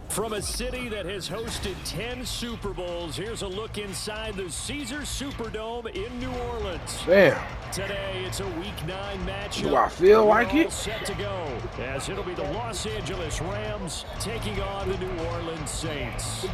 From a city that has hosted 10 Super Bowls, here's a look inside the Caesars Superdome in New Orleans. Damn. Today, it's a Week 9 matchup. Do I feel like it? Set to go, as it'll be the Los Angeles Rams taking on the New Orleans Saints.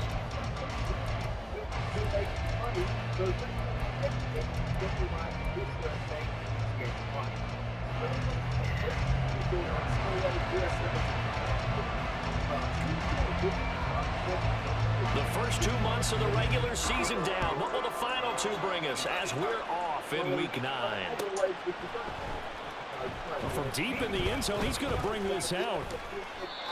The first 2 months of the regular season down. What will the final 2 bring us as we're off in Week 9? From deep in the end zone, he's going to bring this out.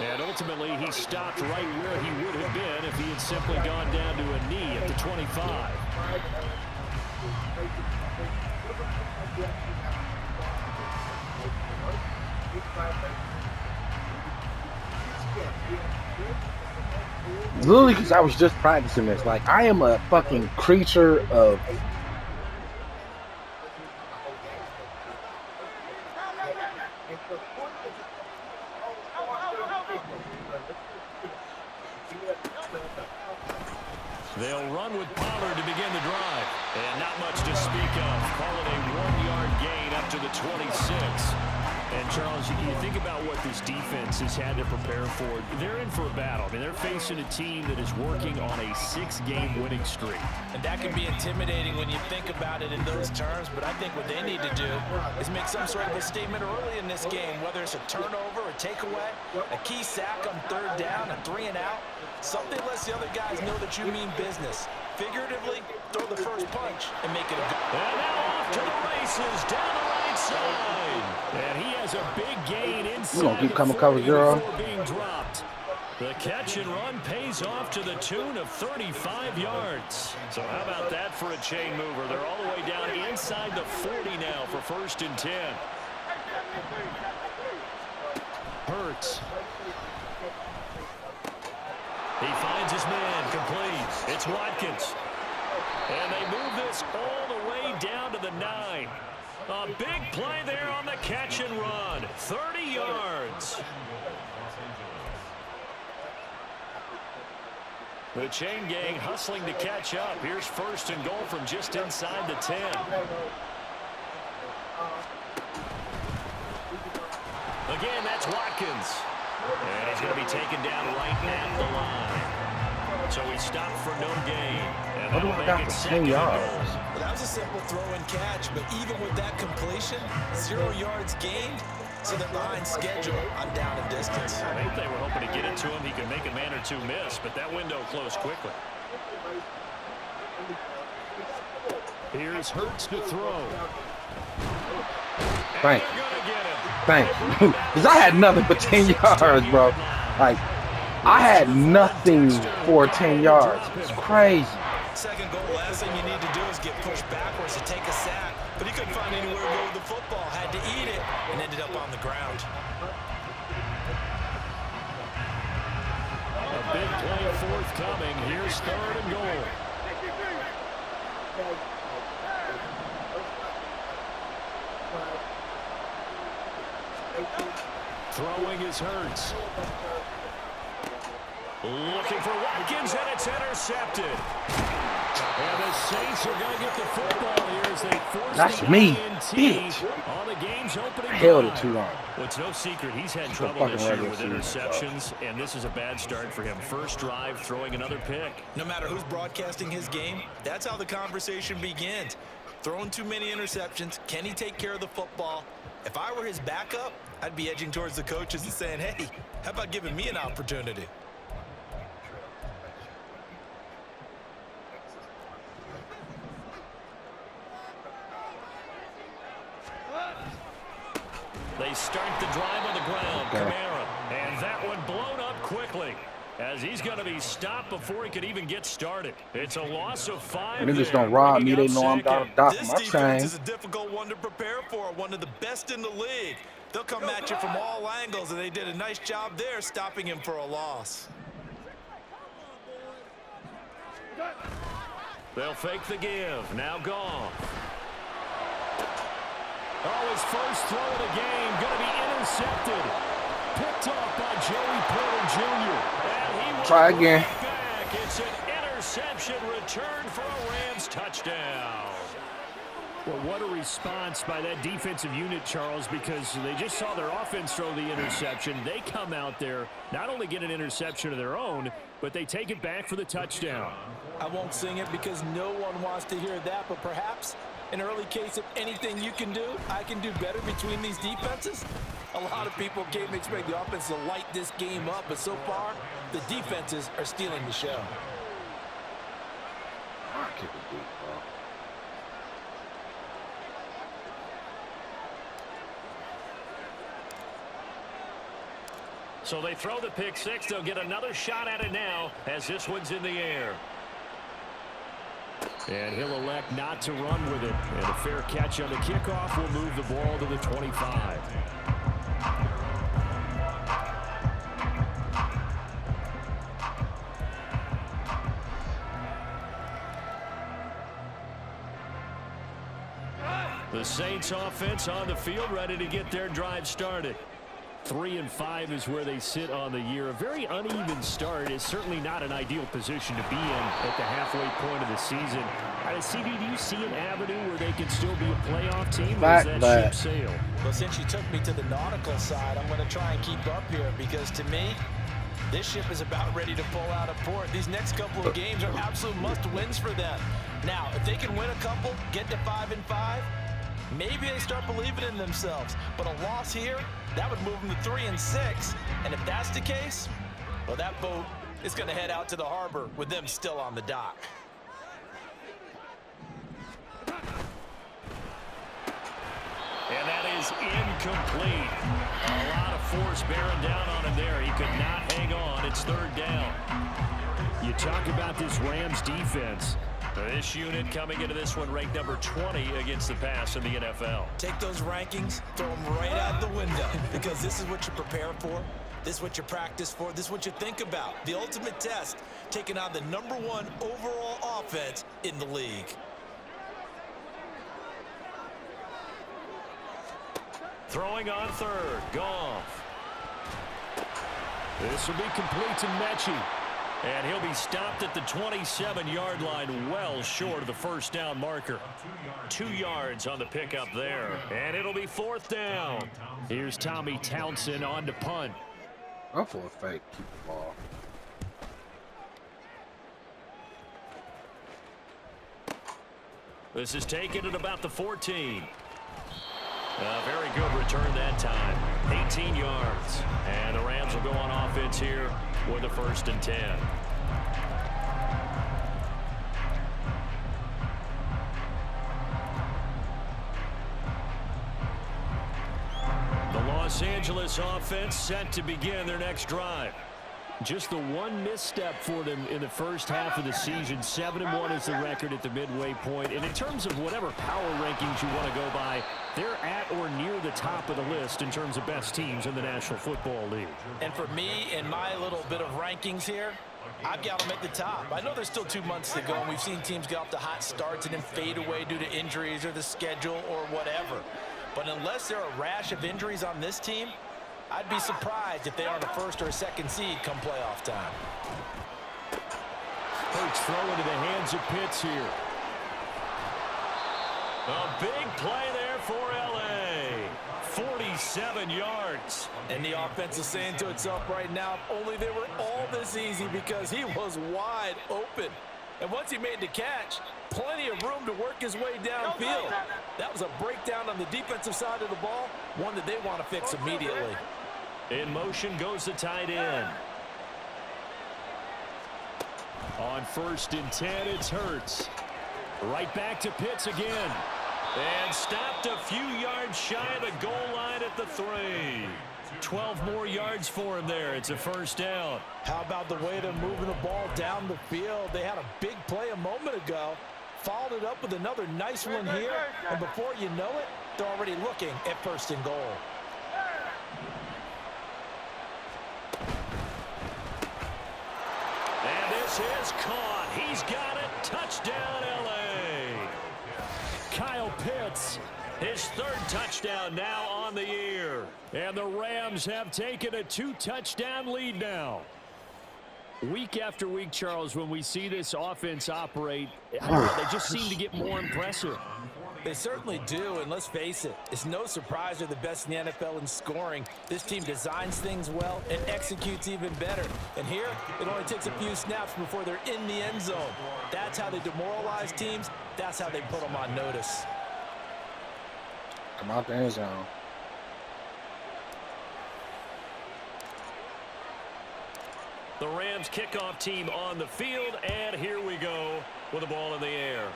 And ultimately, he stopped right where he would have been if he had simply gone down to a knee at the 25. Literally, because I was just practicing this. Like, I am a fucking creature of... They'll run with Pollard to begin the drive. And not much to speak of. Call it a 1-yard gain up to the 26. And, Charles, you think about what this defense has had to prepare for. They're in for a battle. I mean, they're facing a team that is working on a 6-game winning streak. And that can be intimidating when you think about it in those terms, but I think what they need to do is make some sort of a statement early in this game, whether it's a turnover, a takeaway, a key sack on 3rd down, a 3-and-out. Something lets the other guys know that you mean business. Figuratively, throw the first punch and make it a good. And now off to the races down the right side. And he has a big gain inside. We're gonna keep coming cover 0. Being dropped. The catch and run pays off to the tune of 35 yards. So how about that for a chain mover? They're all the way down inside the 40 now for 1st and 10. Hurts. He finds his man, complete. It's Watkins. And they move this all the way down to the 9. A big play there on the catch and run. 30 yards. The chain gang hustling to catch up. Here's 1st and goal from just inside the 10. Again, that's Watkins. And he's going to be taken down right at the line. So he stopped for no gain. And What do I got for 10 yards? Well, that was a simple throw and catch, but even with that completion, 0 yards gained, so they're behind schedule on down and distance. I think they were hoping to get it to him. He could make a man or 2 miss, but that window closed quickly. Here's Hurts to throw. Thank you. Thank you. Because I had nothing but 10 yards, bro. Like, I had nothing for 10 yards. It's crazy. Second goal, last thing you need to do is get pushed backwards to take a sack. But he couldn't find anywhere to go with the football. Had to eat it and ended up on the ground. A big play forthcoming. Here's 3rd and goal. Throwing is Hurts. Looking for Watkins, and it's intercepted. And the Saints are going to get the football here as they force That's me, bitch. On the game's opening Held it drive. too long. Well, it's no secret he's had trouble this year with interceptions, and this is a bad start for him. First drive, throwing another pick. No matter who's broadcasting his game, that's how the conversation begins. Throwing too many interceptions. Can he take care of the football? If I were his backup, I'd be edging towards the coaches and saying, hey, how about giving me an opportunity? They start the drive on the ground. Kamara. And that one blown up quickly as he's going to be stopped before he could even get started. It's a loss of 5. Niggas don't rob me. They know I'm down to dock my This chain. defense is a difficult one to prepare for. One of the best in the league. They'll come at you from all angles, and they did a nice job there stopping him for a loss. They'll fake the give. Now Goff. Oh, his first throw of the game going to be intercepted. Picked off by Joey Porter Jr. And he try again. Back. It's an interception return for a Rams touchdown. Well, what a response by that defensive unit, Charles, because they just saw their offense throw the interception. They come out there, not only get an interception of their own, but they take it back for the touchdown. I won't sing it because no one wants to hear that, but perhaps an early case of anything you can do, I can do better between these defenses. A lot of people came to expect the offense to light this game up, but so far, the defenses are stealing the show. So they throw the pick six. They'll get another shot at it now as this one's in the air. And he'll elect not to run with it. And a fair catch on the kickoff will move the ball to the 25. The Saints offense on the field, ready to get their drive started. 3-5 is where they sit on the year. A very uneven start is certainly not an ideal position to be in at the halfway point of the season. CD, do you see an avenue where they can still be a playoff team, or is that ship sailed? Well, since you took me to the nautical side, I'm going to try and keep up here because to me, this ship is about ready to pull out of port. These next couple of games are absolute must-wins for them. Now, if they can win a couple, get to 5-5, maybe they start believing in themselves. But a loss here, that would move them to 3-6. And if that's the case, well, that boat is going to head out to the harbor with them still on the dock. And that is incomplete. A lot of force bearing down on him there. He could not hang on. It's third down. You talk about this Rams defense. This unit coming into this one ranked number 20 against the pass in the NFL. Take those rankings, throw them right out the window, because this is what you prepare for. This is what you practice for. This is what you think about. The ultimate test, taking on the #1 overall offense in the league. Throwing on third, Goff. This will be complete to Mechie. And he'll be stopped at the 27-yard line, well short of the first down marker. 2 yards on the pickup there. And it'll be fourth down. Here's Tommy Townsend on to punt. Go for a fake. Keep the ball. This is taken at about the 14. Very good return that time. 18 yards. And the Rams will go on offense here with a 1st and 10. The Los Angeles offense set to begin their next drive. Just the one misstep for them in the first half of the season. 7-1 is the record at the midway point. And in terms of whatever power rankings you want to go by, they're at or near the top of the list in terms of best teams in the National Football League. And for me, in my little bit of rankings here, I've got them at the top. I know there's still 2 months to go, and we've seen teams get off to hot starts and then fade away due to injuries or the schedule or whatever. But unless there are a rash of injuries on this team, I'd be surprised if they aren't a 1st or a 2nd seed come playoff time. Hurts throw into the hands of Pitts here. A big play there for L.A. 47 yards. And the offense is saying to itself right now, if only they were all this easy, because he was wide open. And once he made the catch, plenty of room to work his way downfield. That was a breakdown on the defensive side of the ball, one that they want to fix immediately. In motion goes the tight end. On 1st and 10, it's Hurts. Right back to Pitts again. And stopped a few yards shy of the goal line at the 3. 12 more yards for him there. It's a 1st down. How about the way they're moving the ball down the field? They had a big play a moment ago. Followed it up with another nice one here. And before you know it, they're already looking at 1st and goal. is caught. He's got it. Touchdown, L.A. Kyle Pitts, his third touchdown now on the year. And the Rams have taken a 2-touchdown lead now. Week after week, Charles, when we see this offense operate, I don't know, they just seem to get more impressive. They certainly do, and let's face it, it's no surprise they're the best in the NFL in scoring. This team designs things well and executes even better. And here, it only takes a few snaps before they're in the end zone. That's how they demoralize teams. That's how they put them on notice. Come out the end zone. The Rams kickoff team on the field, and here we go with the ball in the air.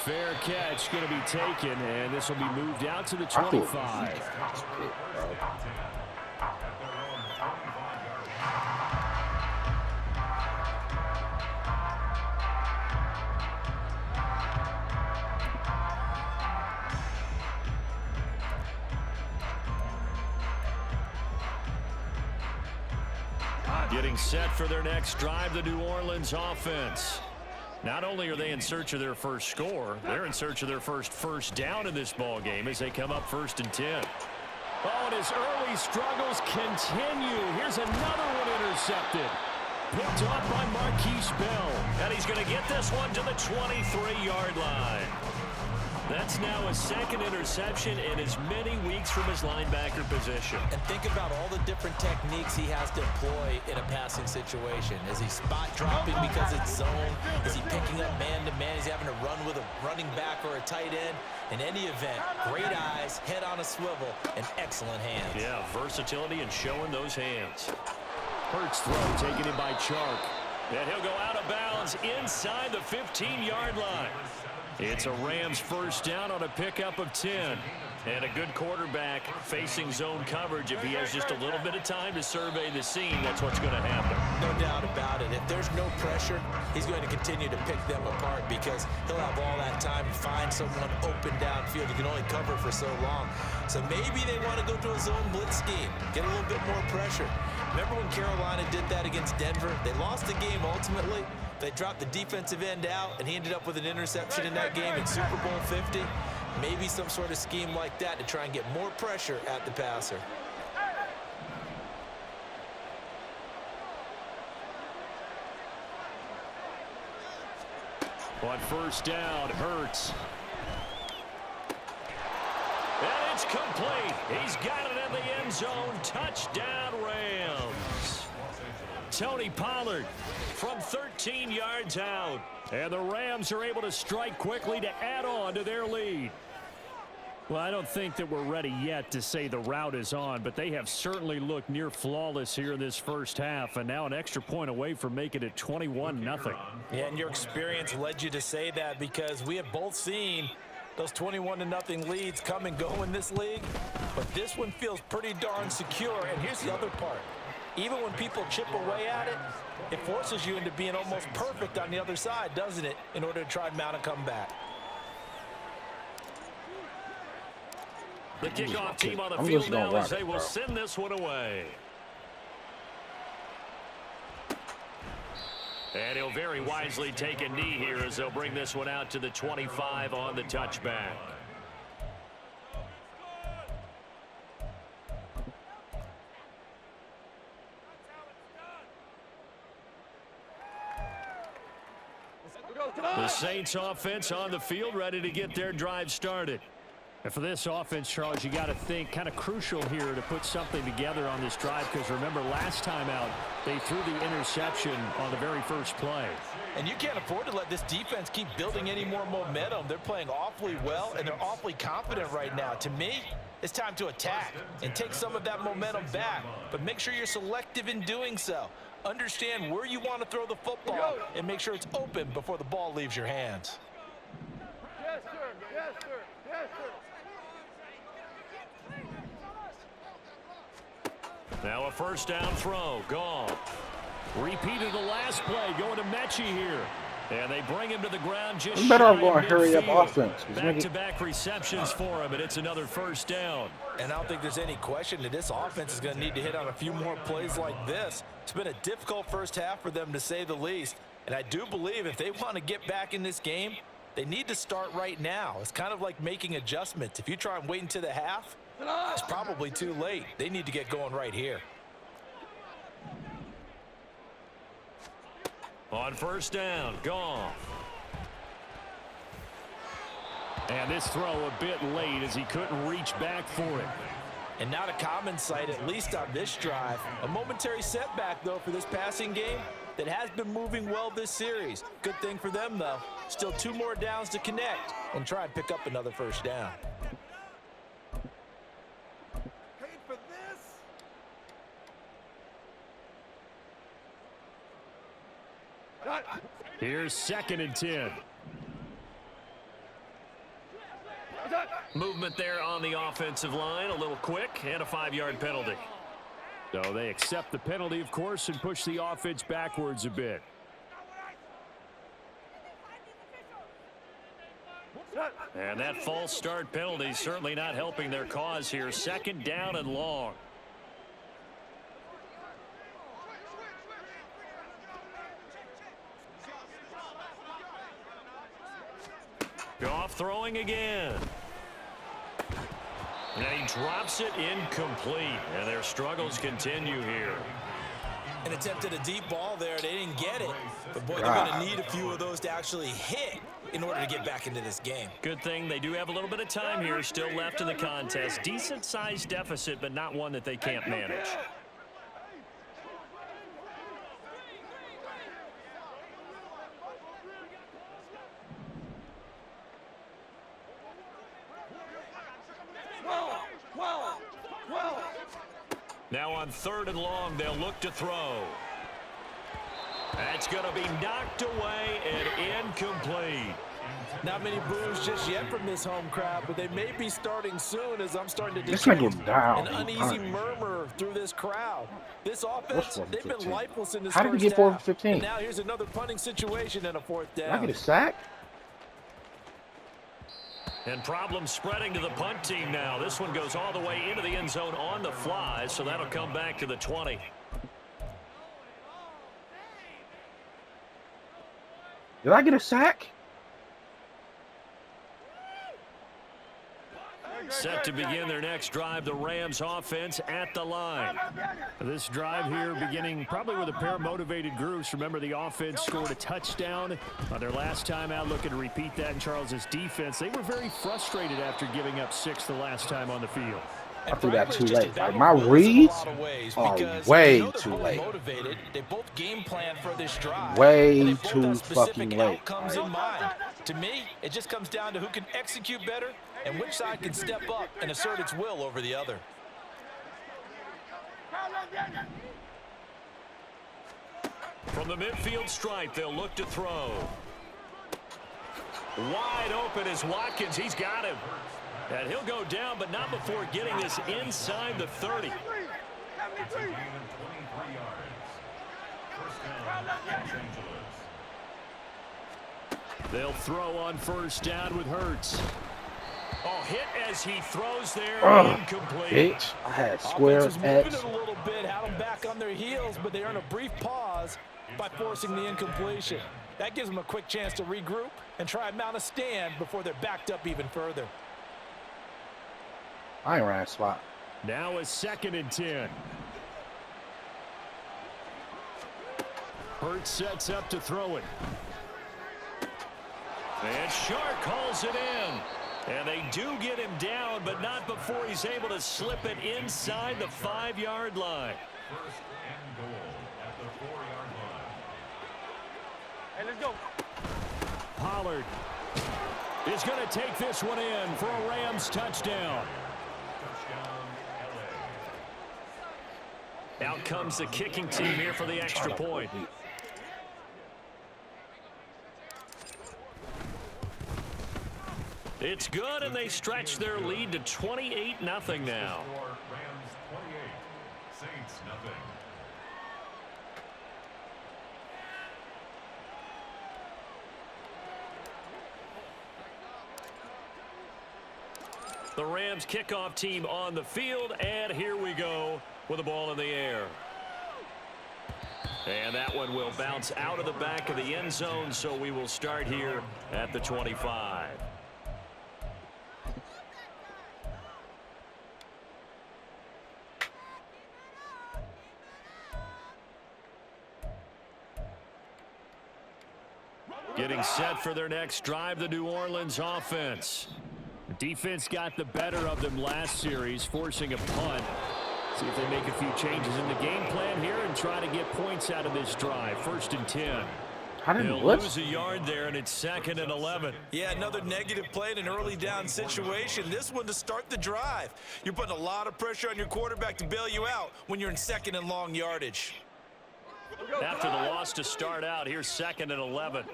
Fair catch going to be taken, and this will be moved out to the 25. Getting set for their next drive, the New Orleans offense. Not only are they in search of their first score, they're in search of their first down in this ball game as they come up 1st and 10. Oh, and his early struggles continue. Here's another one intercepted. Picked off by Marquise Bell. And he's going to get this one to the 23-yard line. That's now a second interception in as many weeks from his linebacker position. And think about all the different techniques he has to employ in a passing situation. Is he spot dropping because it's zone? Is he picking up man-to-man? Is he having to run with a running back or a tight end? In any event, great eyes, head on a swivel, and excellent hands. Yeah, versatility and showing those hands. Hurts throw taken in by Chark. And he'll go out of bounds inside the 15-yard line. It's a Rams first down on a pickup of 10. And a good quarterback facing zone coverage. If he has just a little bit of time to survey the scene, that's what's going to happen. No doubt about it. If there's no pressure, he's going to continue to pick them apart because he'll have all that time to find someone open downfield. He can only cover for so long. So maybe they want to go to a zone blitz scheme, get a little bit more pressure. Remember when Carolina did that against Denver? They lost the game ultimately. They dropped the defensive end out, and he ended up with an interception in that game in Super Bowl 50. Maybe some sort of scheme like that to try and get more pressure at the passer. On first down, Hurts. And it's complete. He's got it in the end zone. Touchdown, Rams. Tony Pollard from 13 yards out. And the Rams are able to strike quickly to add on to their lead. Well, I don't think that we're ready yet to say the route is on, but they have certainly looked near flawless here in this first half, and now an extra point away from making it 21-0. Yeah, and your experience led you to say that because we have both seen those 21-0 leads come and go in this league, but this one feels pretty darn secure. And here's the other part. Even when people chip away at it, it forces you into being almost perfect on the other side, doesn't it, in order to try and mount a comeback. The kickoff team on the field now as they will send this one away. And he'll very wisely take a knee here as they'll bring this one out to the 25 on the touchback. The Saints offense on the field ready to get their drive started. And for this offense, Charles, you got to think kind of crucial here to put something together on this drive because remember last time out they threw the interception on the very first play. And you can't afford to let this defense keep building any more momentum. They're playing awfully well and they're awfully confident right now. To me, it's time to attack and take some of that momentum back, but make sure you're selective in doing so. Understand where you want to throw the football and make sure it's open before the ball leaves your hands. Yes, sir. Yes, sir. Yes, sir. Now a first down throw. Gone. Repeated the last play. Going to Mechie here. And they bring him to the ground just You better shy off going of hurry up midfield. offense. Back-to-back receptions for him, and it's another first down. And I don't think there's any question that this offense is going to need to hit on a few more plays like this. It's been a difficult first half for them, to say the least. And I do believe if they want to get back in this game, they need to start right now. It's kind of like making adjustments. If you try and wait until the half, it's probably too late. They need to get going right here. On first down, Goff. And this throw a bit late as he couldn't reach back for it. And not a common sight, at least on this drive. A momentary setback, though, for this passing game that has been moving well this series. Good thing for them, though. Still 2 more downs to connect and try and pick up another first down. Paid for this? Here's 2nd and 10. Movement there on the offensive line, a little quick, and a 5-yard penalty. So they accept the penalty, of course, and push the offense backwards a bit. And that false start penalty certainly not helping their cause here. 2nd down and long. Goff throwing again. And he drops it incomplete. And their struggles continue here. And attempted a deep ball there. They didn't get it. But, boy, they're going to need a few of those to actually hit in order to get back into this game. Good thing they do have a little bit of time here still left in the contest. Decent-sized deficit, but not one that they can't manage. Now on 3rd and long, they'll look to throw. That's going to be knocked away and incomplete. Not many boos just yet from this home crowd, but they may be starting soon as I'm starting to This detect nigga down. an uneasy murmur through this crowd. This offense, they've been lifeless in this How did he first get 4 half. for 15? And now here's another punting situation and a 4th down. Did I get a sack? And problems spreading to the punt team now. This one goes all the way into the end zone on the fly, so that'll come back to the 20. Did I get a sack? Set to begin their next drive, the Rams offense at the line. This drive here beginning probably with a pair of motivated groups. Remember, the offense scored a touchdown on their last time out. Looking to repeat that in Charles's defense. They were very frustrated after giving up 6 the last time on the field. I threw that too late. Like, my reads are way too late. They both game plan for this drive. Way too fucking late. Outcomes in mind. To me, it just comes down to who can execute better and which side can step up and assert its will over the other. From the midfield stripe, they'll look to throw. Wide open is Watkins. He's got him. And he'll go down, but not before getting this inside the 30. They'll throw on first down with Hurts. Oh, hit as he throws there, incomplete. Bitch, I had square Offense was moving X. it a little bit, had them back on their heels, but they earn a brief pause by forcing the incompletion. That gives them a quick chance to regroup and try and mount a stand before they're backed up even further. I ain't ran a spot. Now a 2nd and 10. Hurts sets up to throw it. And Shark calls it in. And they do get him down, but not before he's able to slip it inside the 5-yard line. First and goal at the 4-yard line. Hey, let's go. Pollard is going to take this one in for a Rams touchdown. Out comes the kicking team here for the extra point. It's good, and they stretch their lead to 28-0 now. Rams 28, Saints nothing. The Rams kickoff team on the field, and here we go with the ball in the air. And that one will bounce out of the back of the end zone, so we will start here at the 25. Getting set for their next drive, the New Orleans offense. The defense got the better of them last series, forcing a punt. See if they make a few changes in the game plan here and try to get points out of this drive. 1st and 10. They'll lose a yard there, and it's 2nd and 11. Yeah, another negative play in an early down situation. This one to start the drive. You're putting a lot of pressure on your quarterback to bail you out when you're in 2nd and long yardage. After the loss to start out, here's 2nd and 11.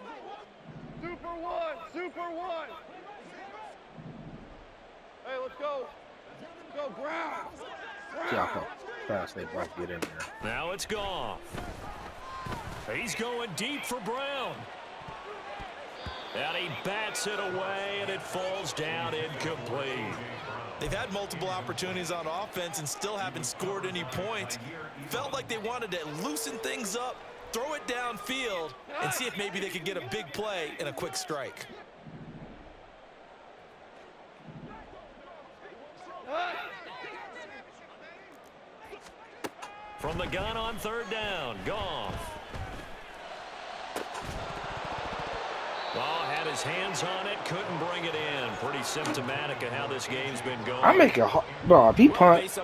Super one, super one. Hey, let's go. Let's go, ground. See how fast they both get in there. Now it's Goff. He's going deep for Brown. And he bats it away, and it falls down incomplete. They've had multiple opportunities on offense and still haven't scored any points. Felt like they wanted to loosen things up, throw it downfield, and see if maybe they could get a big play and a quick strike. From the gun on 3rd down, Goff. Had his hands on it, couldn't bring it in. Pretty symptomatic of how this game's been going. I make it hard. Bro, if he punt,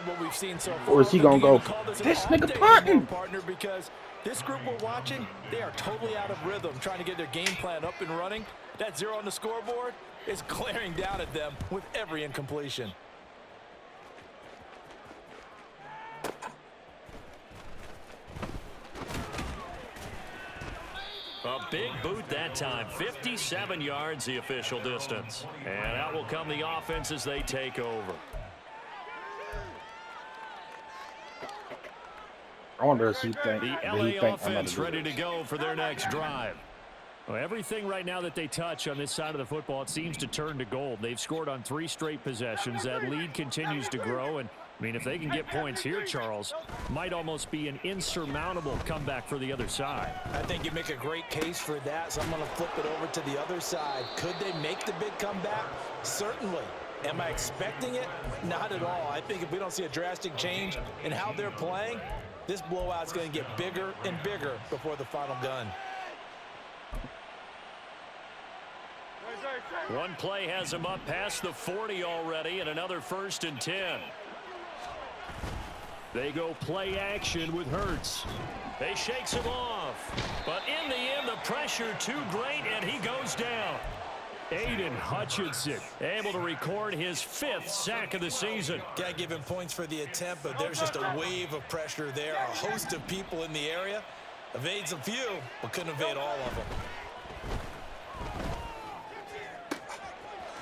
or is he going to go, this nigga punting? Partner, because this group we're watching, they are totally out of rhythm, trying to get their game plan up and running. That 0 on the scoreboard is glaring down at them with every incompletion. A big boot that time. 57 yards the official distance. And out will come the offense as they take over. I wonder if he think the LA offense ready to go for their next drive. Well, everything right now that they touch on this side of the football, it seems to turn to gold. They've scored on 3 straight possessions. That lead continues to grow. And, I mean, if they can get points here, Charles, might almost be an insurmountable comeback for the other side. I think you make a great case for that, so I'm going to flip it over to the other side. Could they make the big comeback? Certainly. Am I expecting it? Not at all. I think if we don't see a drastic change in how they're playing, this blowout's going to get bigger and bigger before the final gun. One play has him up past the 40 already, and another 1st and 10. They go play action with Hurts. They shakes him off. But in the end, the pressure too great, and he goes down. Aiden Hutchinson able to record his 5th sack of the season. Can't give him points for the attempt, but there's just a wave of pressure there. A host of people in the area. Evades a few, but couldn't evade all of them.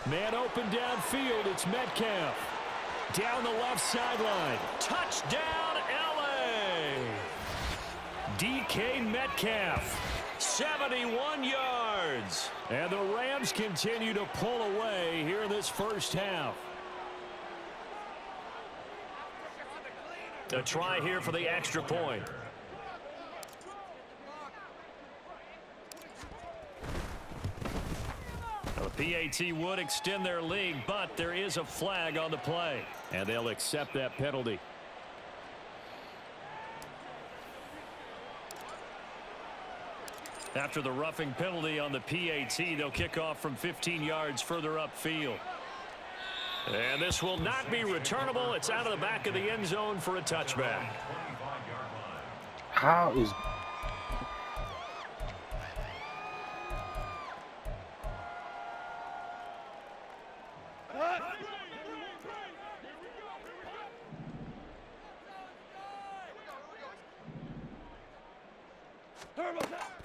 Man open downfield, it's Metcalf. Down the left sideline. Touchdown, LA! DK Metcalf, 71 yards. And the Rams continue to pull away here in this first half. A try here for the extra point. The PAT would extend their lead, but there is a flag on the play, and they'll accept that penalty. After the roughing penalty on the PAT, they'll kick off from 15 yards further upfield. And this will not be returnable. It's out of the back of the end zone for a touchback. How is...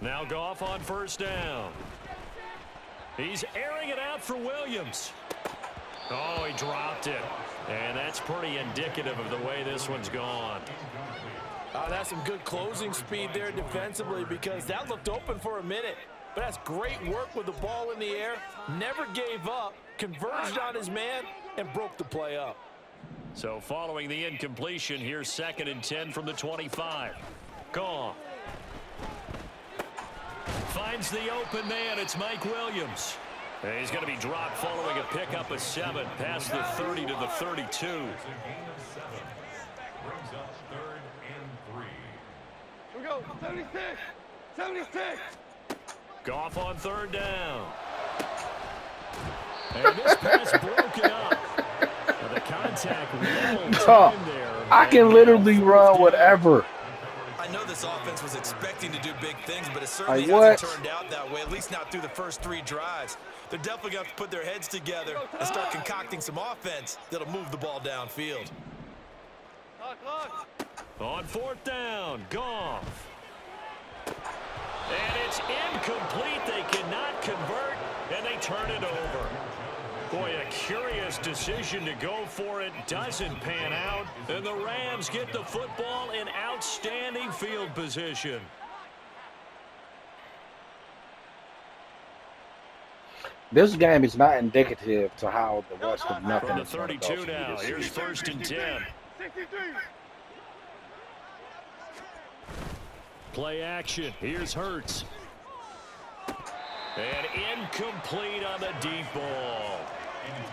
Now Goff on 1st down. He's airing it out for Williams. Oh, he dropped it. And that's pretty indicative of the way this one's gone. That's some good closing speed there defensively, because that looked open for a minute. But that's great work with the ball in the air. Never gave up. Converged on his man. and broke the play up. So following the incompletion, here's 2nd and 10 from the 25. Goff finds the open man. It's Mike Williams. And he's going to be dropped following a pickup of 7 past the 30 to the 32. It's a gain of 7. Brings up 3rd and 3. Here we go. 76. 76. Goff on 3rd down. And this pass broken up. The contact Oh, I can literally run whatever. I know this offense was expecting to do big things, but it certainly Like hasn't turned out that way, at least not through the first 3 drives. They're definitely going to have to put their heads together and start concocting some offense that'll move the ball downfield. On 4th down, Goff. And it's incomplete. They cannot convert, and they turn it over. Boy, a curious decision to go for it. Doesn't pan out. And the Rams get the football in outstanding field position. This game is not indicative to how the rest of nothing From the is going to 32 go now. this Here's season. 1st and 10. 63. Play action. Here's Hurts. And incomplete on the deep ball.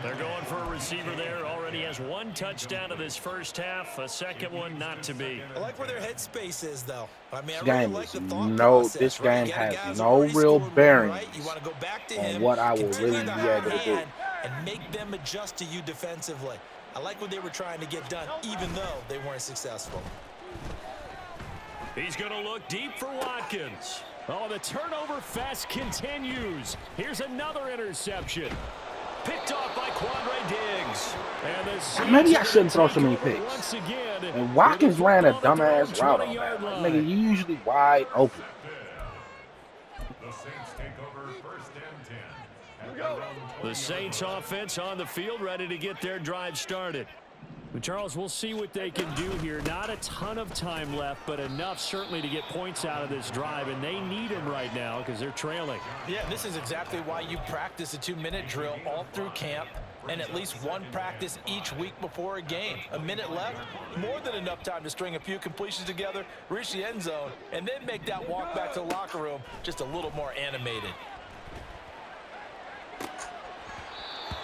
They're going for a receiver there. Already has 1 touchdown in this first half. A second one not to be. I like where their headspace is, though. I mean, This I game really like the is thought no. process, This right? game You got a guy has who's no already real scored one, bearing right? You want to go back to on him, what I will continue really to be have able to do. hand, and make them adjust to you defensively. I like what they were trying to get done, even though they weren't successful. He's going to look deep for Watkins. Oh, the turnover fest continues. Here's another interception. Picked off by Quandre Diggs. And the Saints Maybe I shouldn't throw so many take over picks. once again. And Watkins ran a With the football at dumbass the route on 20-yard that. Like, line. nigga, you usually wide open. The Saints take over 1st and 10. At we go. The Saints offense on the field, ready to get their drive started. But Charles, we'll see what they can do here. Not a ton of time left, but enough certainly to get points out of this drive, and they need them right now because they're trailing. Yeah, this is exactly why you practice a 2-minute drill all through camp and at least 1 practice each week before a game. A minute left, more than enough time to string a few completions together, reach the end zone, and then make that walk back to the locker room just a little more animated.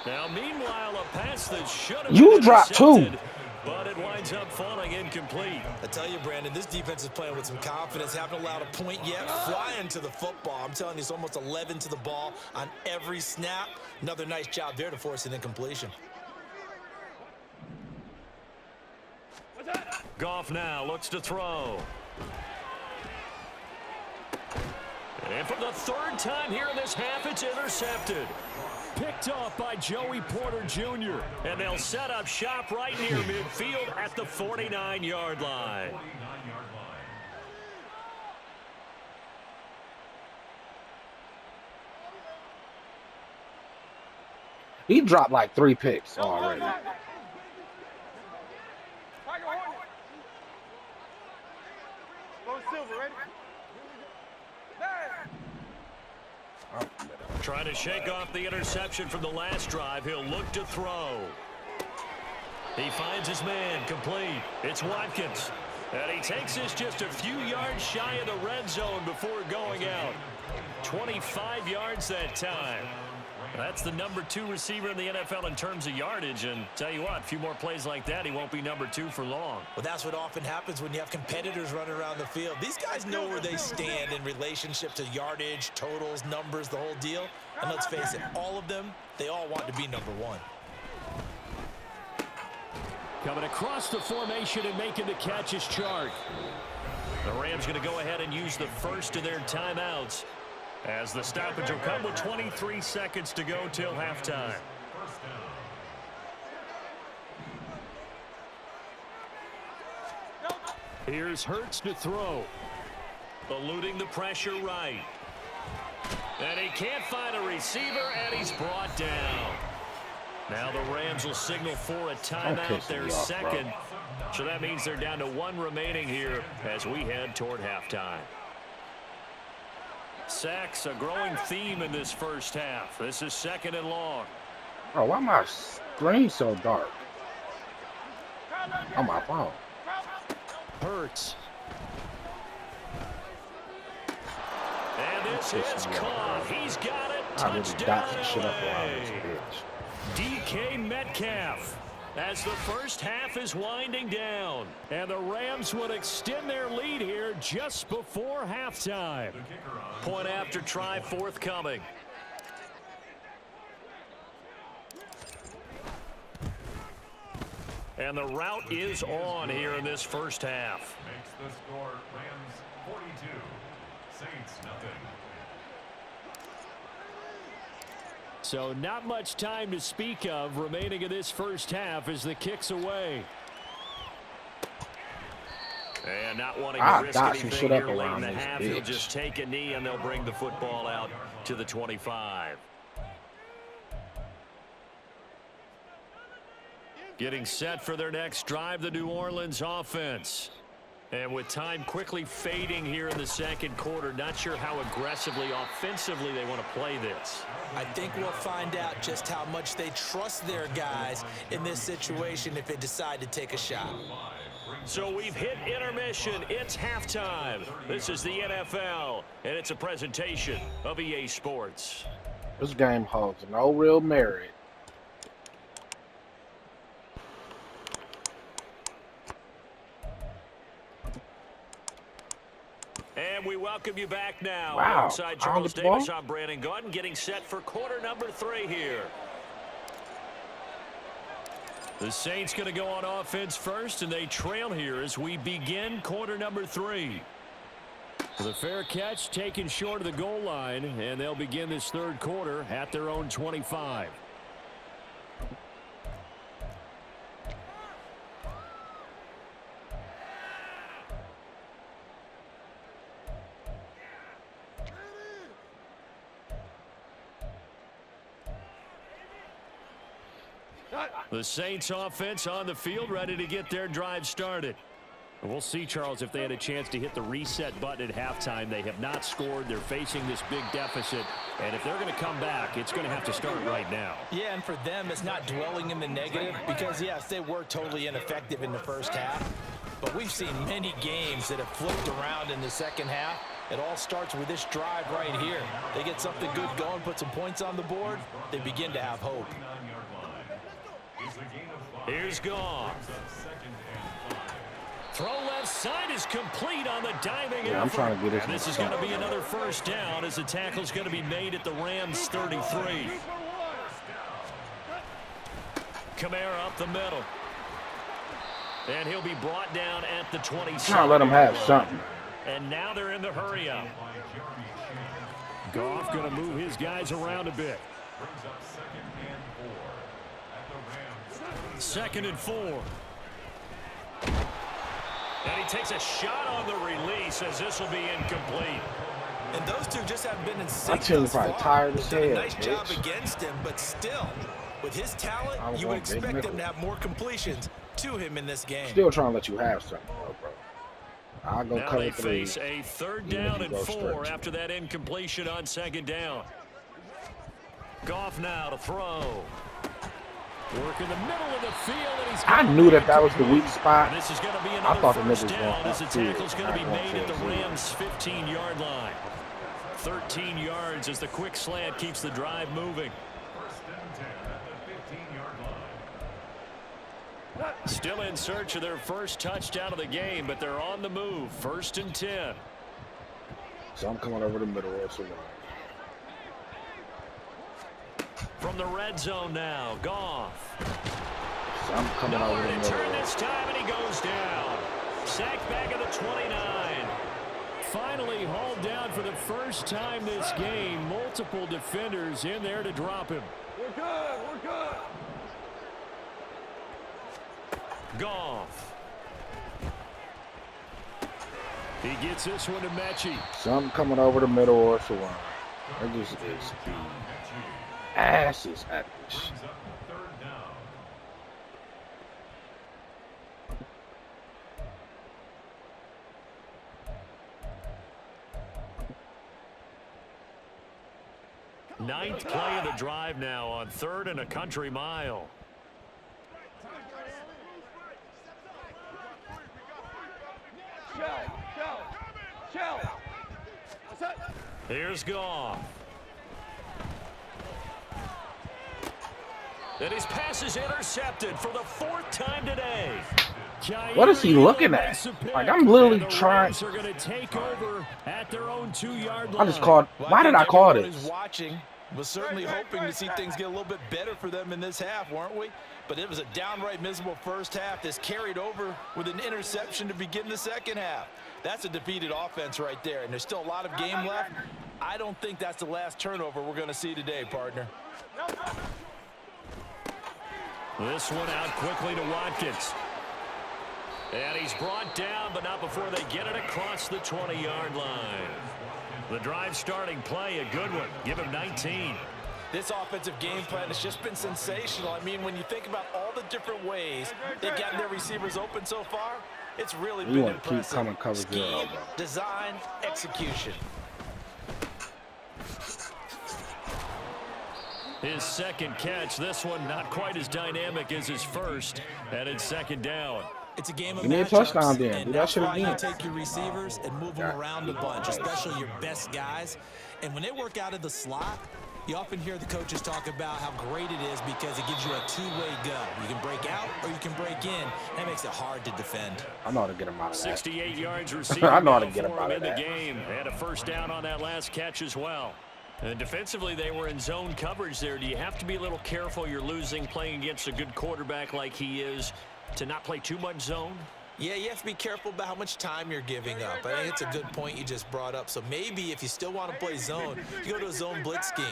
Now, meanwhile, a pass that should have You been dropped 2. intercepted, but it winds up falling incomplete. I tell you, Brandon, this defense is playing with some confidence. Haven't allowed a point yet. Flying to the football. I'm telling you, it's almost 11 to the ball on every snap. Another nice job there to force an incompletion. Goff now looks to throw. And for the 3rd time here in this half, it's intercepted. Picked off by Joey Porter Jr. And they'll set up shop right near midfield at the 49-yard line. 49-yard line. He dropped like 3 picks already. Go Silver, ready? Trying to shake off the interception from the last drive. He'll look to throw. He finds his man, complete. It's Watkins. And he takes this just a few yards shy of the red zone before going out. 25 yards that time. That's the number 2 receiver in the NFL in terms of yardage. And tell you what, a few more plays like that, he won't be number 2 for long. Well, that's what often happens when you have competitors running around the field. These guys know where they stand in relationship to yardage, totals, numbers, the whole deal. And let's face it, all of them, they all want to be number 1. Coming across the formation and making the catch is Chark. The Rams going to go ahead and use the first of their timeouts, as the stoppage will come with 23 seconds to go till halftime. Here's Hurts to throw. Eluding the pressure right. And he can't find a receiver, and he's brought down. Now the Rams will signal for a timeout, their second. So that means they're down to 1 remaining here as we head toward halftime. Sacks, a growing theme in this first half. This is 2nd and long. Bro, why my screen so dark? On my phone. Hurts. And this is caught. He's got it. I really Touchdown, got some shit up around this LA. bitch. DK Metcalf. As the first half is winding down. And the Rams would extend their lead here just before halftime. Point after try forthcoming. And the route is on here in this first half. Makes the score Rams 42, Saints nothing. So not much time to speak of remaining in this first half as the kick's away. And not wanting to risk anything here late in the half, he'll just take a knee and they'll bring the football out to the 25. Getting set for their next drive, the New Orleans offense. And with time quickly fading here in the second quarter, not sure how aggressively, offensively they want to play this. I think we'll find out just how much they trust their guys in this situation if they decide to take a shot. So we've hit intermission. It's halftime. This is the NFL, and it's a presentation of EA Sports. This game holds no real merit. And we welcome you back now. Wow. Alongside Charles Davis, I'm Brandon Gordon, getting set for quarter number 3 here. The Saints going to go on offense first, and they trail here as we begin quarter number 3. The fair catch taken short of the goal line, and they'll begin this third quarter at their own 25. The Saints offense on the field, ready to get their drive started. We'll see, Charles, if they had a chance to hit the reset button at halftime. They have not scored. They're facing this big deficit. And if they're going to come back, it's going to have to start right now. Yeah, and for them, it's not dwelling in the negative because, yes, they were totally ineffective in the first half. But we've seen many games that have flipped around in the second half. It all starts with this drive right here. They get something good going, put some points on the board, they begin to have hope. Here's Goff. Throw left side is complete on the diving effort. I'm trying to get and this is going to be another first down as the tackle's going to be made at the Rams 33. Kamara up the middle. And he'll be brought down at the 27. Trying to let him have something. And now they're in the hurry up. Goff going to move his guys around a bit. Second and 4. And he takes a shot on the release as this will be incomplete. And those two just haven't been in sync. My team's probably tired as hell. Done a nice job against him, but still, with his talent, you would expect him to have more completions to him in this game. Still trying to let you have something, bro. I'll go now cover they 3. face a third down and 4 after that incompletion on second down. Goff now to throw. Work in the middle of the field, and he's I knew that was the weak spot. And this is going to be I another thought the first niggas down going as the upfield. tackle's going to be made at the field. Rams' 15-yard line. 13 yards as the quick slant keeps the drive moving. First and 10 at the 15-yard line. Still in search of their first touchdown of the game, but they're on the move. First and 10. So I'm coming over the middle also. From the red zone now, Goff. So I'm coming over the Nowhere to middle. turn this time, and he goes down. Sacked back at the 29. Finally hauled down for the first time this game. Multiple defenders in there to drop him. We're good. We're good. Goff. He gets this one to Mechie. So I'm coming over the middle or so on. That just is the asses at this. Brings up third down. Ninth play of the drive now on 3rd and a country mile. Shell. Here's Goff. And his pass is intercepted for the 4th time today. What is he looking at? Like, I'm literally trying. Are going to take over at their own 2-yard line. I just called. Why did I call this? Watching was certainly hoping to see things get a little bit better for them in this half, weren't we? But it was a downright miserable first half. This carried over with an interception to begin the second half. That's a defeated offense right there, and there's still a lot of game left. I don't think that's the last turnover we're going to see today, partner. This one out quickly to Watkins. And he's brought down, but not before they get it across the 20-yard line. The drive starting play, a good one. Give him 19. This offensive game plan has just been sensational. I mean, when you think about all the different ways they've gotten their receivers open so far, it's really been impressive. You want to keep coming cover Scheme, 0, bro. design, execution. His second catch, this one not quite as dynamic as his first, and it's 2nd down. It's a game of Give me a touchdown then. Do that shit again. You take your receivers and move them around a bunch, especially your best guys. And when they work out of the slot, you often hear the coaches talk about how great it is because it gives you a two-way go. You can break out or you can break in. That makes it hard to defend. I know how to get him out of that. 68 yards receiving. I know how to get him out of in that. the game. Had a first down on that last catch as well. And defensively, they were in zone coverage there. Do you have to be a little careful? You're losing playing against a good quarterback like he is to not play too much zone? Yeah, you have to be careful about how much time you're giving up. I think it's a good point you just brought up. So maybe if you still want to play zone, you go to a zone blitz scheme.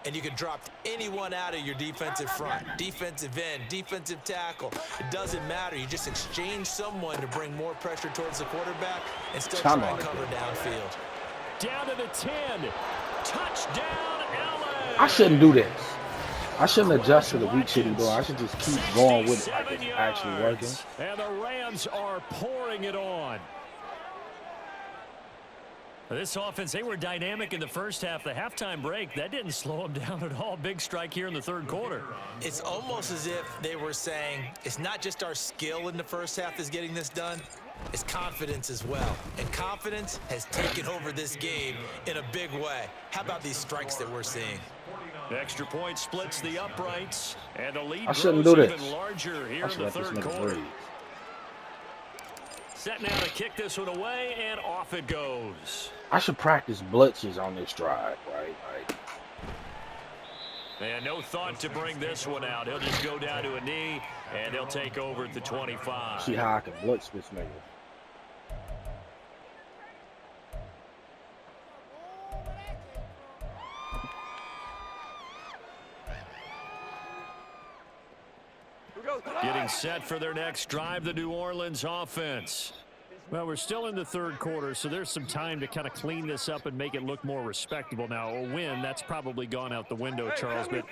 And you can drop anyone out of your defensive front, defensive end, defensive tackle. It doesn't matter. You just exchange someone to bring more pressure towards the quarterback and still try and cover downfield. Down to the 10. Touchdown, LA. I shouldn't do this. I shouldn't adjust to the weak shit he's doing. I should just keep going with it like it's actually working. And the Rams are pouring it on. This offense, they were dynamic in the first half. The halftime break, that didn't slow them down at all. Big strike here in the 3rd quarter. It's almost as if they were saying, it's not just our skill in the first half that's getting this done, it's confidence as well. And confidence has taken over this game in a big way. How about these strikes that we're seeing? The extra point splits the uprights, and the lead I shouldn't grows do this. even larger here I in should the let this 3rd nigga quarter. breathe. Set now to kick this one away, and off it goes. I should practice blitzes on this drive, right? Like, and no thought to bring this one out. He'll just go down to a knee, and he'll take over at the 25. see how I can blitz this nigga. Getting set for their next drive, the New Orleans offense. Well, we're still in the 3rd quarter, so there's some time to kind of clean this up and make it look more respectable. Now, a win, that's probably gone out the window, Charles, but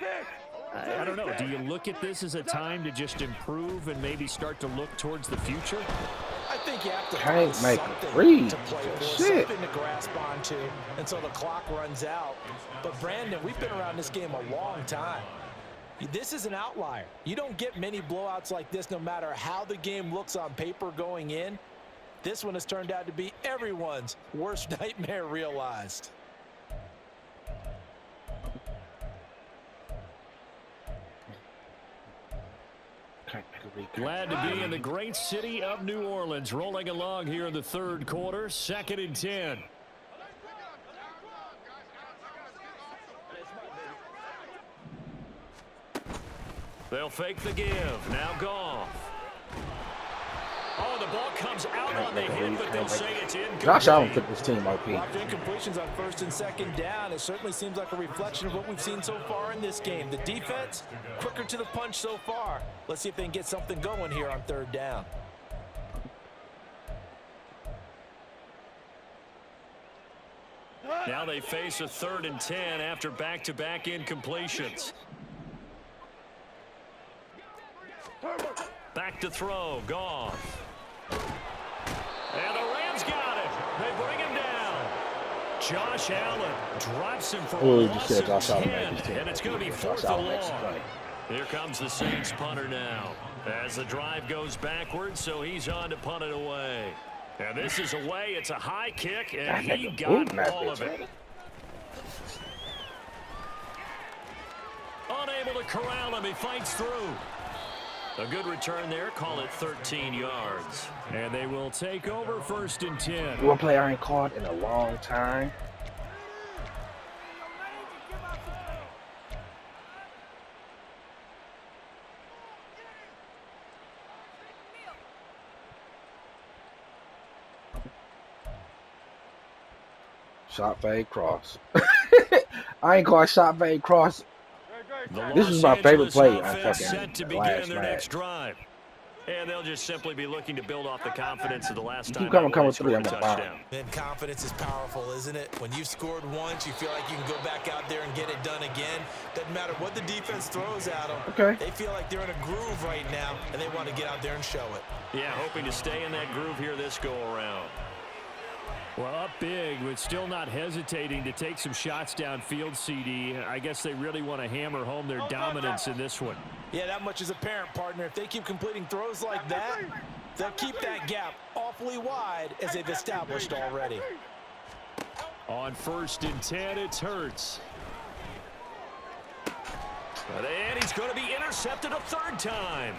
I don't know. Do you look at this as a time to just improve and maybe start to look towards the future? I think you have to Can't find make a something read. to play for, Shit. something to grasp onto until the clock runs out. But, Brandon, we've been around this game a long time. This is an outlier. You don't get many blowouts like this no matter how the game looks on paper going in. This one has turned out to be everyone's worst nightmare realized. Glad to be in the great city of New Orleans, rolling along here in the 3rd quarter, 2nd and 10. They'll fake the give. Now Goff. Oh, the ball comes out on the hit, but they'll say it's incomplete. Josh Allen took this team OP. A lot of incompletions on 1st and 2nd down. It certainly seems like a reflection of what we've seen so far in this game. The defense, quicker to the punch so far. Let's see if they can get something going here on 3rd down. Now they face a 3rd and 10 after back-to-back incompletions. Back to throw, Goff. And the Rams got it. They bring him down. Josh Allen drops him for a Oh, just loss said of Josh Allen 10, makes his team. and it's going to be Josh 4th Allen and makes his long. play. Here comes the Saints punter now. As the drive goes backwards, so he's on to punt it away. And this is away. It's a high kick, and he got all of it. Unable to corral him. He fights through. A good return there. Call it 13 yards. And they will take over 1st and 10. One play I ain't caught in a long time. Shot fade cross. I ain't caught shot fade cross. This is my favorite play on fucking set to begin their next drive. And they'll just simply be looking to build off the confidence of the last time. Keep coming through. I'm a touchdown. And confidence is powerful, isn't it? When you've scored once, you feel like you can go back out there and get it done again. Doesn't matter what the defense throws at them. Okay. They feel like they're in a groove right now, and they want to get out there and show it. Yeah, hoping to stay in that groove here this go-around. Well, up big, but still not hesitating to take some shots downfield, CD. I guess they really want to hammer home their dominance in this one. Yeah, that much is apparent, partner. If they keep completing throws like that, they'll keep that gap awfully wide as they've established already. On 1st and 10, it's Hurts. And he's going to be intercepted a 3rd time.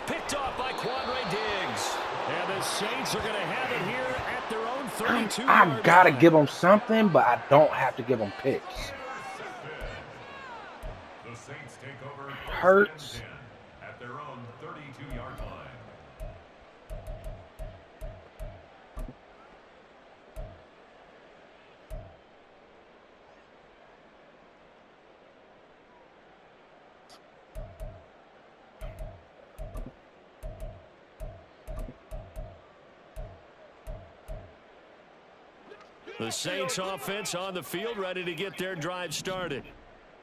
Picked off by Quandre Diggs. And the Saints are going to have it here at their own 32-yard line. I got to give them something, but I don't have to give them picks. The Saints take over Hurts. at their own 32-yard line. The Saints offense on the field, ready to get their drive started.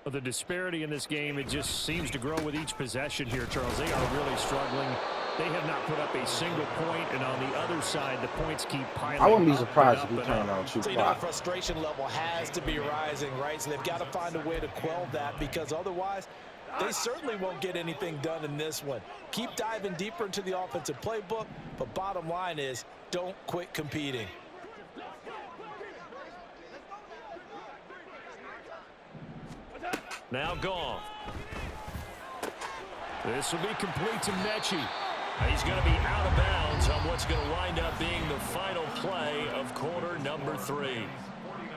Well, the disparity in this game, it just seems to grow with each possession here, Charles. They are really struggling. They have not put up a single point, and on the other side, the points keep piling up. I wouldn't be surprised if we turn on 2 So, you know, the frustration level has to be rising, right? So they've got to find a way to quell that, because otherwise they certainly won't get anything done in this one. Keep diving deeper into the offensive playbook, but bottom line is don't quit competing. Now Goff. This will be complete to Mechie. He's going to be out of bounds on what's going to wind up being the final play of quarter number 3.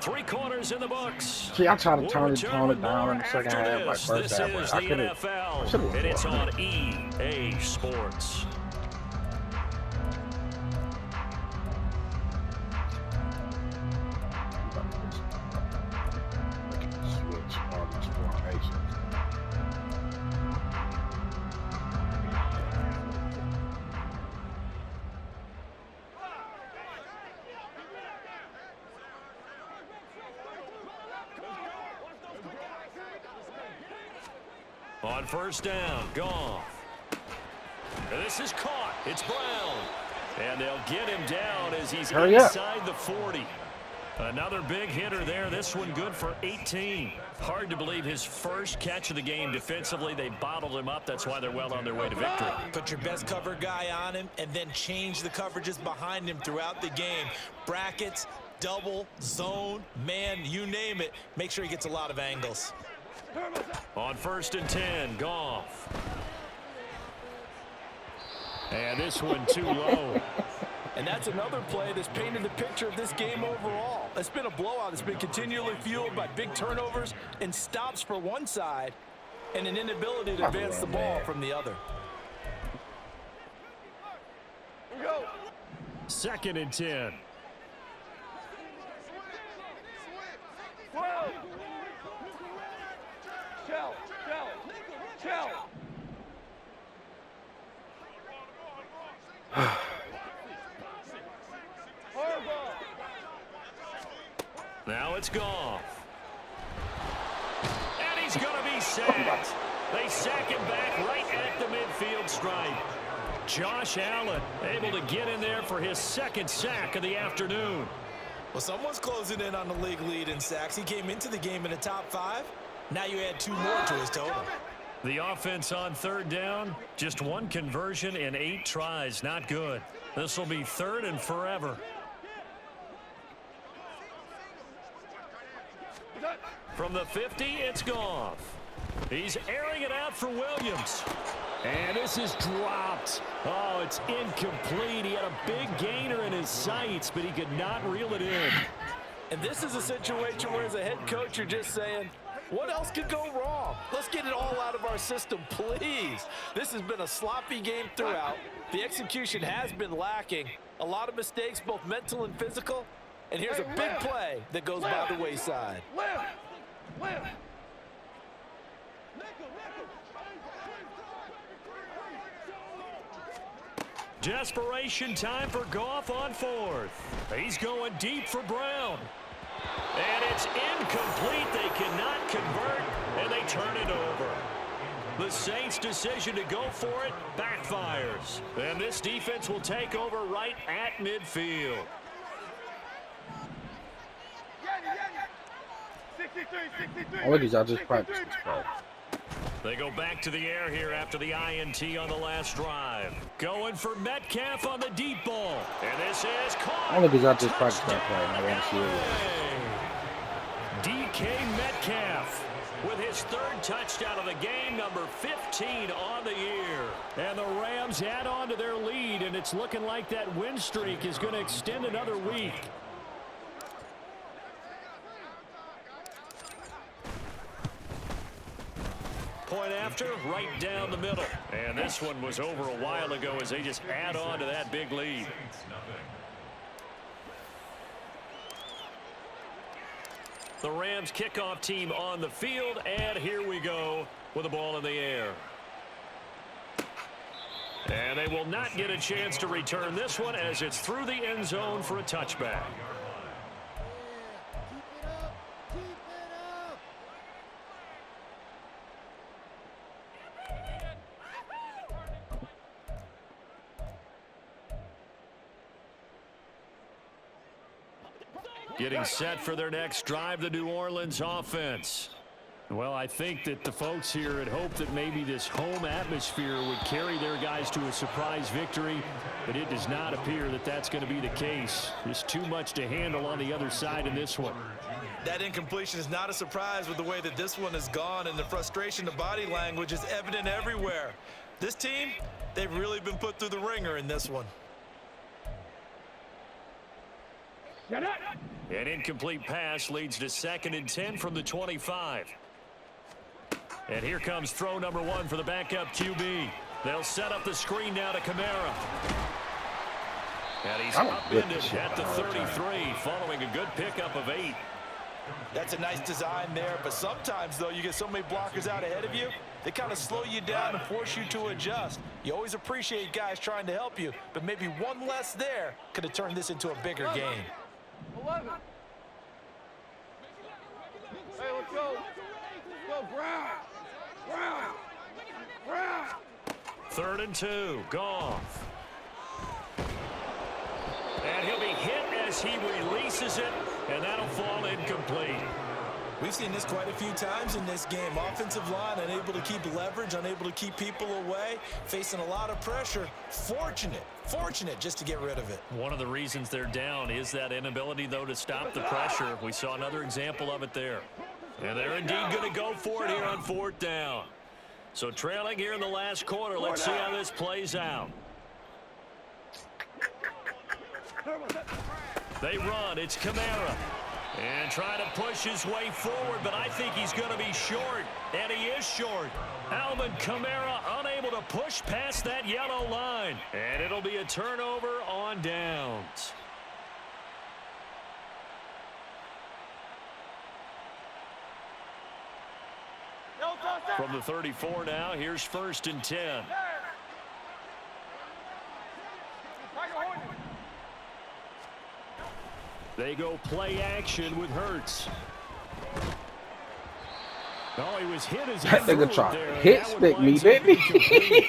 3 quarters in the books. See, I tried to tone it down in the second half, like first half. This is the NFL, and it's on EA Sports. On 1st down, Goff. And this is caught. It's Brown. And they'll get him down as he's inside the 40. Another big hitter there. This one good for 18. Hard to believe his first catch of the game defensively. They bottled him up. That's why they're well on their way to victory. Put your best cover guy on him and then change the coverages behind him throughout the game. Brackets, double, zone, man, you name it. Make sure he gets a lot of angles. On 1st and 10, Goff. And this one too low. And that's another play that's painted the picture of this game overall. It's been a blowout. It's been continually fueled by big turnovers and stops for one side and an inability to advance the ball from the other. 2nd and 10. Chill. Now it's Goff. And he's going to be sacked. They sack him back right at the midfield stripe. Josh Allen able to get in there for his 2nd sack of the afternoon. Well, someone's closing in on the league lead in sacks. He came into the game in the top 5. Now you add 2 more to his total. The offense on third down, just 1 conversion in 8 tries. Not good. This will be 3rd and forever. From the 50, it's Goff. He's airing it out for Williams. And this is dropped. Oh, it's incomplete. He had a big gainer in his sights, but he could not reel it in. And this is a situation where as a head coach, you're just saying, what else could go wrong? Let's get it all out of our system, please. This has been a sloppy game throughout. The execution has been lacking. A lot of mistakes, both mental and physical. And here's a big play that goes by the wayside. Desperation time for Goff on 4th. He's going deep for Brown. And it's incomplete. They cannot convert, and they turn it over. The Saints' decision to go for it backfires. And this defense will take over right at midfield. 63. Oh, look at y'all just practicing. They go back to the air here after the INT on the last drive. Going for Metcalf on the deep ball. And this is caught. Oh, look at y'all just practicing that play. I want to see it. DK Metcalf with his 3rd touchdown of the game, number 15 on the year. And the Rams add on to their lead, and it's looking like that win streak is going to extend another week. Point after, right down the middle. And this one was over a while ago as they just add on to that big lead. The Rams kickoff team on the field, and here we go with the ball in the air. And they will not get a chance to return this one as it's through the end zone for a touchback. Getting set for their next drive, the New Orleans offense. Well, I think that the folks here had hoped that maybe this home atmosphere would carry their guys to a surprise victory, but it does not appear that that's going to be the case. There's too much to handle on the other side in this one. That incompletion is not a surprise with the way that this one has gone, and the frustration, the body language is evident everywhere. This team, they've really been put through the ringer in this one. An incomplete pass leads to 2nd and 10 from the 25. And here comes throw number 1 for the backup QB. They'll set up the screen now to Kamara. And he's upended at the 33 following a good pickup of 8. That's a nice design there, but sometimes, though, you get so many blockers out ahead of you, they kind of slow you down and force you to adjust. You always appreciate guys trying to help you, but maybe one less there could have turned this into a bigger game. 11. Hey, let's go. Let's go, Brown. 3rd and 2, Goff. And he'll be hit as he releases it, and that'll fall incomplete. We've seen this quite a few times in this game. Offensive line unable to keep leverage, unable to keep people away, facing a lot of pressure. Fortunate just to get rid of it. One of the reasons they're down is that inability, though, to stop the pressure. We saw another example of it there. And they're indeed going to go for it here on 4th down. So trailing here in the last quarter. Let's see how this plays out. They run. It's Kamara. And trying to push his way forward, but I think he's going to be short. And he is short. Alvin Kamara unable to push past that yellow line. And it'll be a turnover on downs. From the 34 now, here's 1st and 10. They go play action with Hurts. Oh, he was hit as that nigga tried to hit stick me, baby.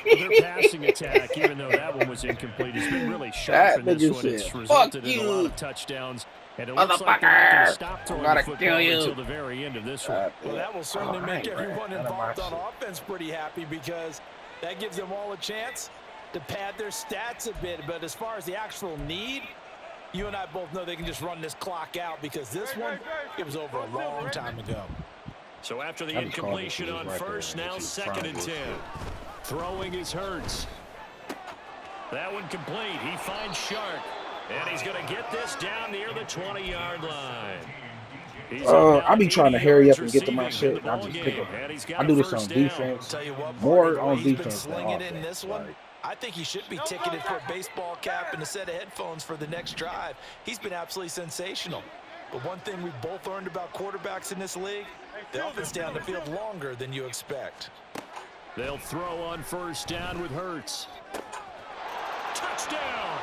Their passing attack, even though that one was incomplete, has been really sharp in this one. It's resulted in a lot of touchdowns And it looks like they're not going to stop I'm throwing gonna the football kill you. until the very end of this one. Well, that will certainly make everyone involved on shit. offense pretty happy because that gives them all a chance to pad their stats a bit. But as far as the actual need, you and I both know they can just run this clock out because this one, it was over a long time ago. So after the incompletion on first, now 2nd and 10. Throwing is Hurts. That one complete. He finds Shark. And he's going to get this down near the 20-yard line. I be trying to hurry up and get to my shit. I just pick up. I do this on defense. More on defense than offense. I think he should be ticketed for a baseball cap and a set of headphones for the next drive. He's been absolutely sensational. But one thing we've both learned about quarterbacks in this league, they often stay on the field longer than you expect. They'll throw on first down with Hurts. Touchdown!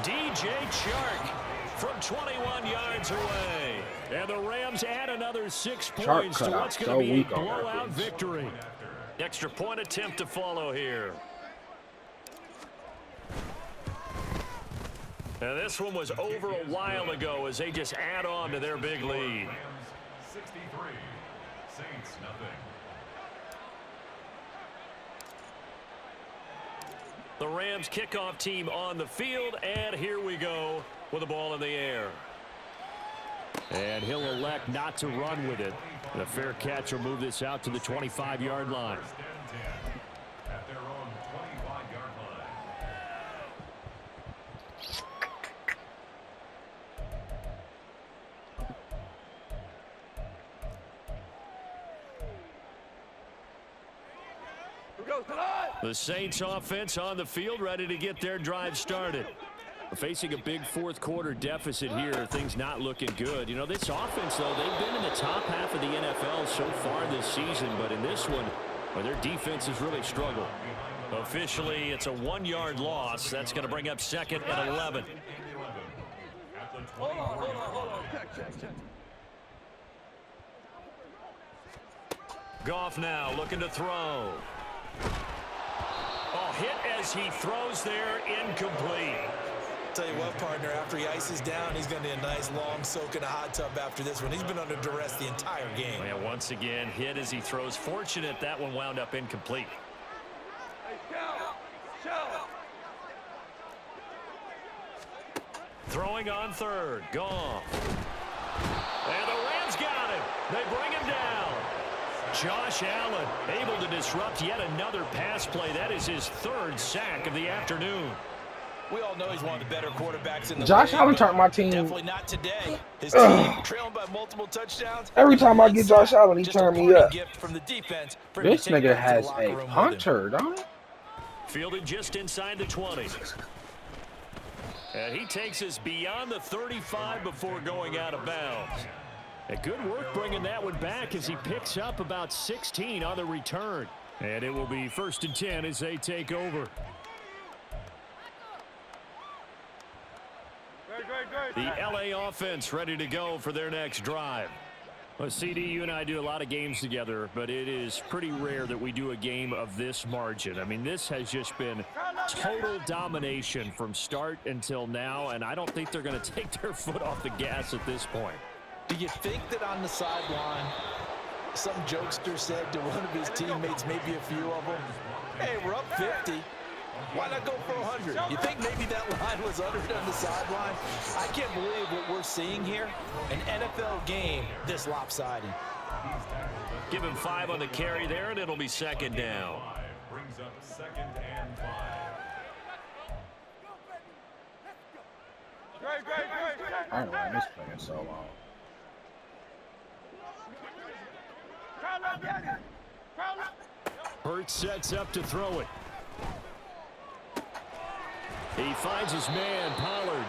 DJ Chark from 21 yards away. And the Rams add another 6 points to what's going to be a blowout victory. Extra point attempt to follow here. Now this one was over a while ago as they just add on to their big lead. 63, Saints nothing. The Rams kickoff team on the field, and here we go with the ball in the air. And he'll elect not to run with it. And a fair catch will move this out to the 25-yard line. At their own 25-yard line. The Saints offense on the field, ready to get their drive started. Facing a big fourth quarter deficit here, things not looking good. You know, this offense, though, they've been in the top half of the NFL so far this season, but in this one, well, their defense has really struggled. Officially, it's a 1-yard loss. That's going to bring up 2nd and 11. Hold on. Check. Goff now looking to throw. Oh, hit as he throws there, incomplete. Tell you what, partner, after he ices down, he's going to need a nice long soak in a hot tub after this one. He's been under duress the entire game. And once again, hit as he throws. Fortunate that one wound up incomplete. Throwing on third. Goff. And the Rams got him. They bring him down. Josh Allen able to disrupt yet another pass play. That is his 3rd sack of the afternoon. We all know he's one of the better quarterbacks in the Josh league, Allen turned my team. Definitely not today. His team trailing by multiple touchdowns. Every time I get Josh Allen, he turned me up. From the defense for This nigga has a punter, don't he? Fielded just inside the 20. And he takes us beyond the 35 before going out of bounds. And good work bringing that one back as he picks up about 16 on the return. And it will be 1st and 10 as they take over. The LA offense ready to go for their next drive. Well, CD, you and I do a lot of games together, but it is pretty rare that we do a game of this margin. I mean, this has just been total domination from start until now, and I don't think they're going to take their foot off the gas at this point. Do you think that on the sideline, some jokester said to one of his teammates, maybe a few of them, hey, we're up 50. Why not go for 100? You think maybe that line was uttered on the sideline? I can't believe what we're seeing here. An NFL game this lopsided. Give him 5 on the carry there, and it'll be 2nd down. Brings up 2nd and 5. Great. I don't know this playing so long. Hurts sets up to throw it. He finds his man, Pollard.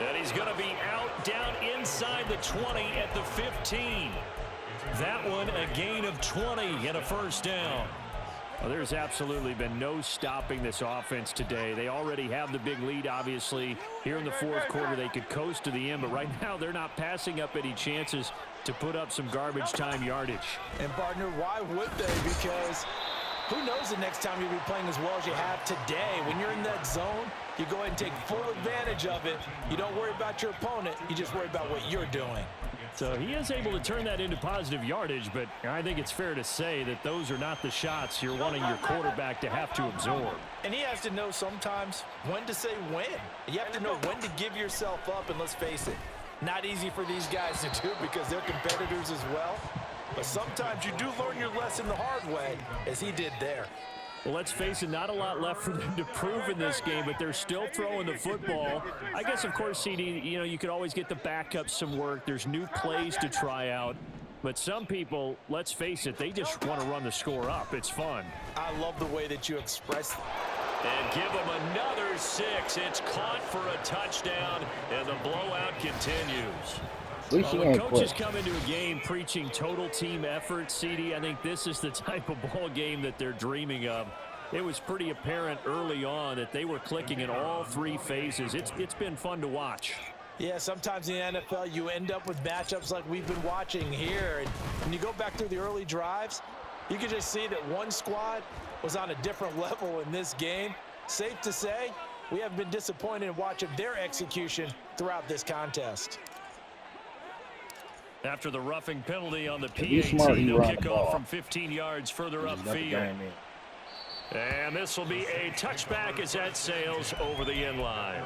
And he's going to be out down inside the 20 at the 15. That one a gain of 20 and a 1st down. Well, there's absolutely been no stopping this offense today. They already have the big lead, obviously. Here in the 4th quarter, they could coast to the end, but right now they're not passing up any chances to put up some garbage time yardage. And, partner, why would they? Because Who knows the next time you'll be playing as well as you have today. When you're in that zone, you go ahead and take full advantage of it. You don't worry about your opponent. You just worry about what you're doing. So he is able to turn that into positive yardage, but I think it's fair to say that those are not the shots you're wanting your quarterback to have to absorb. And he has to know sometimes when to say when. You have to know when to give yourself up, and let's face it, not easy for these guys to do because they're competitors as well. But sometimes you do learn your lesson the hard way, as he did there. Well, let's face it, not a lot left for them to prove in this game, but they're still throwing the football. I guess, of course, CD, you could always get the backups some work. There's new plays to try out. But some people, let's face it, they just want to run the score up. It's fun. I love the way that you express. And give them another 6. It's caught for a touchdown, and the blowout continues. When coaches come into a game preaching total team effort, CD, I think this is the type of ball game that they're dreaming of. It was pretty apparent early on that they were clicking in all 3 phases. It's been fun to watch. Yeah, sometimes in the NFL you end up with matchups like we've been watching here. And when you go back through the early drives, you can just see that one squad was on a different level in this game. Safe to say, we haven't been disappointed in watching their execution throughout this contest. After the roughing penalty on the PAT, he'll kick off from 15 yards further upfield. And this will be a touchback as that sails over the end line.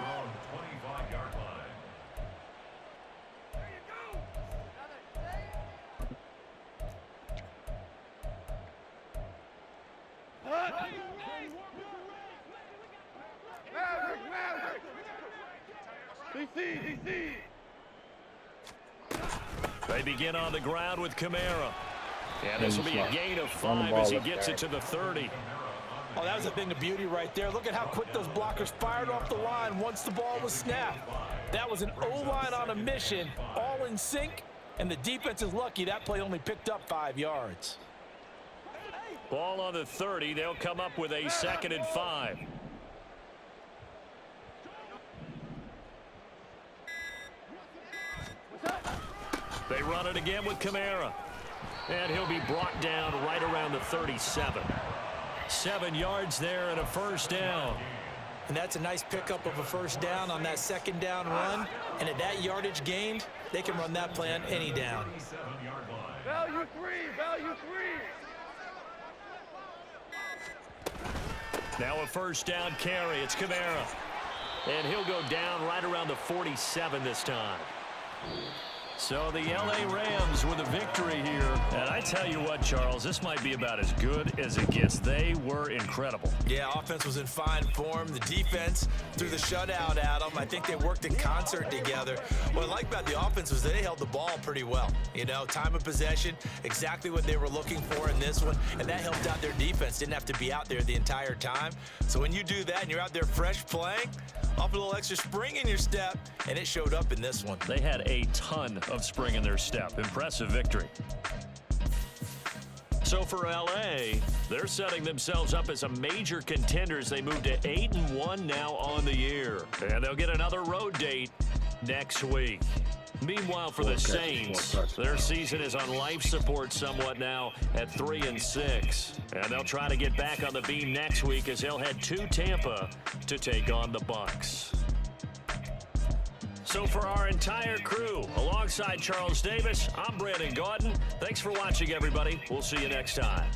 DC. They begin on the ground with Kamara. And this will be a gain of 5 as he gets it to the 30. Oh, that was a thing of beauty right there. Look at how quick those blockers fired off the line once the ball was snapped. That was an O-line on a mission, all in sync, and the defense is lucky that play only picked up 5 yards. Ball on the 30. They'll come up with a 2nd and 5. They run it again with Kamara. And he'll be brought down right around the 37. 7 yards there and a first down. And that's a nice pickup of a first down on that 2nd down run. And at that yardage gained, they can run that play on any down. Value 3. Now a first down carry. It's Kamara. And he'll go down right around the 47 this time. So the L.A. Rams with a victory here. And I tell you what, Charles, this might be about as good as it gets. They were incredible. Yeah, offense was in fine form. The defense threw the shutout at them. I think they worked in concert together. What I like about the offense was they held the ball pretty well. Time of possession, exactly what they were looking for in this one. And that helped out their defense. Didn't have to be out there the entire time. So when you do that and you're out there fresh playing, off a little extra spring in your step, and it showed up in this one. They had a ton of spring in their step. Impressive victory. So for L.A., they're setting themselves up as a major contender as they move to 8-1 now on the year. And they'll get another road date next week. Meanwhile, for the Saints, their season is on life support somewhat now at 3-6. And they'll try to get back on the beam next week as they'll head to Tampa to take on the Bucs. So for our entire crew, alongside Charles Davis, I'm Brandon Gaudin. Thanks for watching, everybody. We'll see you next time.